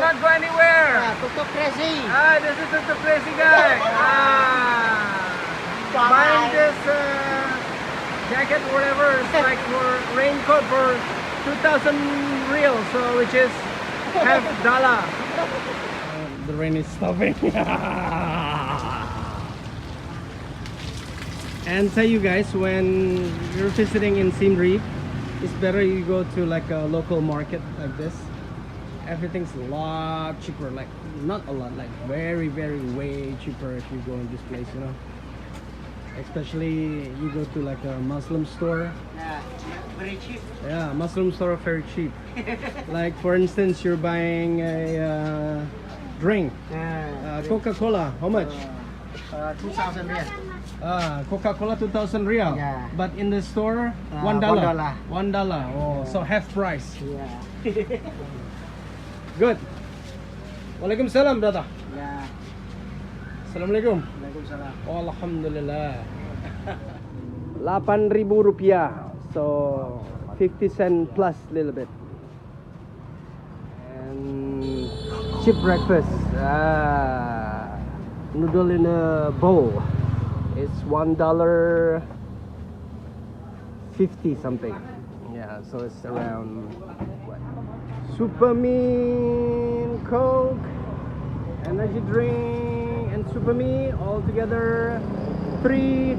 not go anywhere. Tuk Tuk crazy. This is the crazy guy. Buying this jacket, whatever, it's like for raincoat for 2,000 real, so which is half dollar. The rain is stopping. And tell you guys, when you're visiting in Siem Reap, it's better you go to like a local market like this. Everything's a lot cheaper, like not a lot, like very way cheaper if you go in this place, you know. Especially you go to like a Muslim store. Yeah, very cheap. Yeah, Muslim store are very cheap. Like for instance, you're buying a drink, Coca-Cola, how much? 2,000 real. Coca-Cola 2,000 real. Yeah. But in the store, $1. $1. Oh, so half price. Yeah. Good. Waalaikumsalam, brother. Yeah. Assalamualaikum. Waalaikumsalam. Oh, alhamdulillah. 8,000 rupiah. So 50 cent plus little bit. And cheap breakfast. Noodle in a bowl. It's $1.50 something. Yeah, so it's around what? Supermean, Coke, energy drink, and Superme all together $3.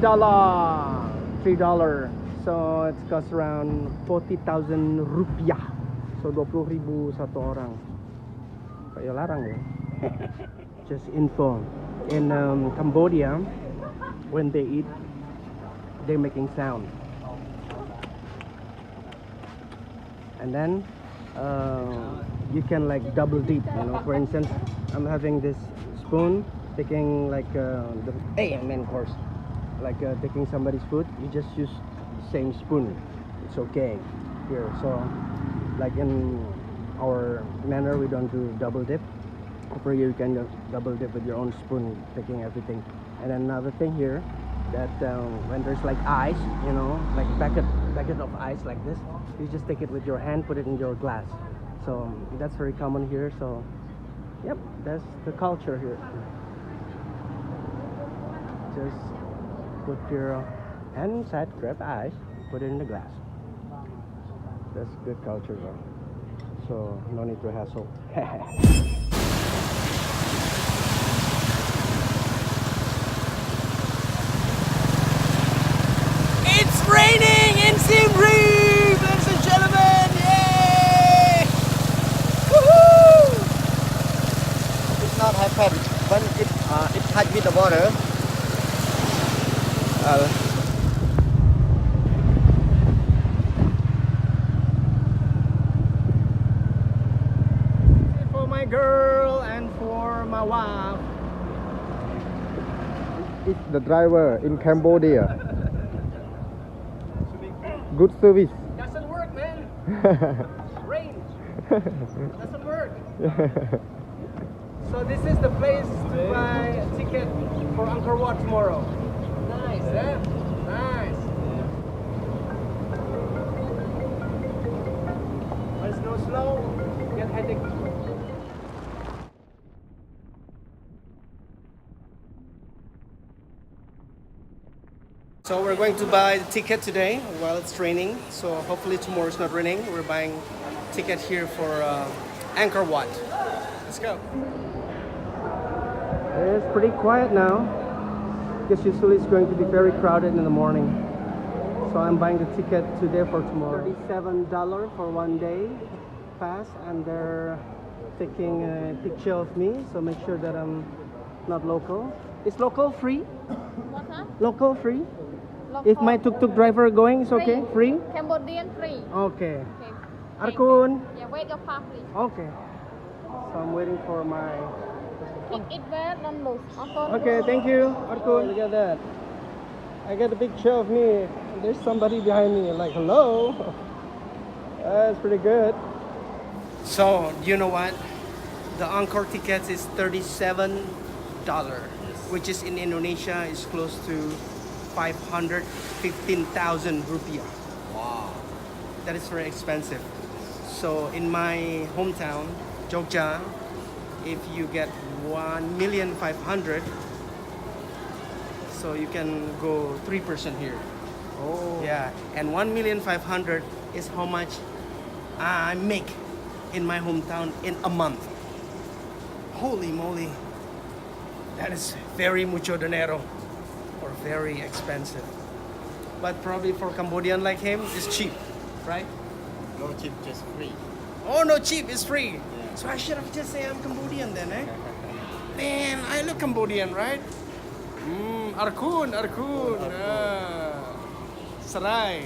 So it costs around 40,000 rupiah. So 20,000 satu orang. Kayak larang ya. Just info. In Cambodia, when they eat, they're making sound. And then you can like double dip, you know. For instance, I'm having this spoon, taking like the main course, like taking somebody's food. You just use the same spoon. It's okay here. So like in our manner, we don't do double dip. For you can double dip with your own spoon, taking everything. And then another thing here, that when there's like ice, you know, like packet of ice like this, you just take it with your hand, put it in your glass. So that's very common here. So yep, that's the culture here. Just put your hand inside, grab ice, put it in the glass. That's good culture though. So no need to hassle. It's raining in Siem Reap, ladies and gentlemen! Yay! Woohoo! It's not happen when it touch with the water. For my girl and for my wife. It's the driver in Cambodia. Good service. Doesn't work, man. Rain. Doesn't work. So this is the place to buy a ticket for Angkor Wat tomorrow. Nice, eh? Nice. When it's no snow, get headache. So we're going to buy the ticket today while it's raining. So hopefully tomorrow it's not raining. We're buying a ticket here for Angkor Wat. Let's go. It's pretty quiet now, because usually it's going to be very crowded in the morning. So I'm buying the ticket today for tomorrow. $37 for 1 day pass, and they're taking a picture of me. So make sure that I'm not local. Is local free? What, huh? Local free? Local. If my tuk-tuk driver going, it's okay? Free? Cambodian free. Okay. Okay. Arkun. Yeah, wait your pass, please. Okay. So I'm waiting for my... Keep it there, don't lose. Okay, thank you, Arkun. Look at that. I got a picture of me. There's somebody behind me. Like, hello. That's pretty good. So, you know what? The Angkor tickets is $37, which is in Indonesia is close to 515,000 rupiah. Wow. That is very expensive. So in my hometown, Jogja, if you get 1,500,000, so you can go 3% here. Oh. Yeah, and 1,500,000 is how much I make in my hometown in a month. Holy moly, that is very mucho dinero, or very expensive. But probably for Cambodian like him, it's cheap, right? No chip, just free. Oh no, cheap, it's free. Yeah. So I should have just say I'm Cambodian then, eh? Man, I look Cambodian, right? Arkun. Sarai.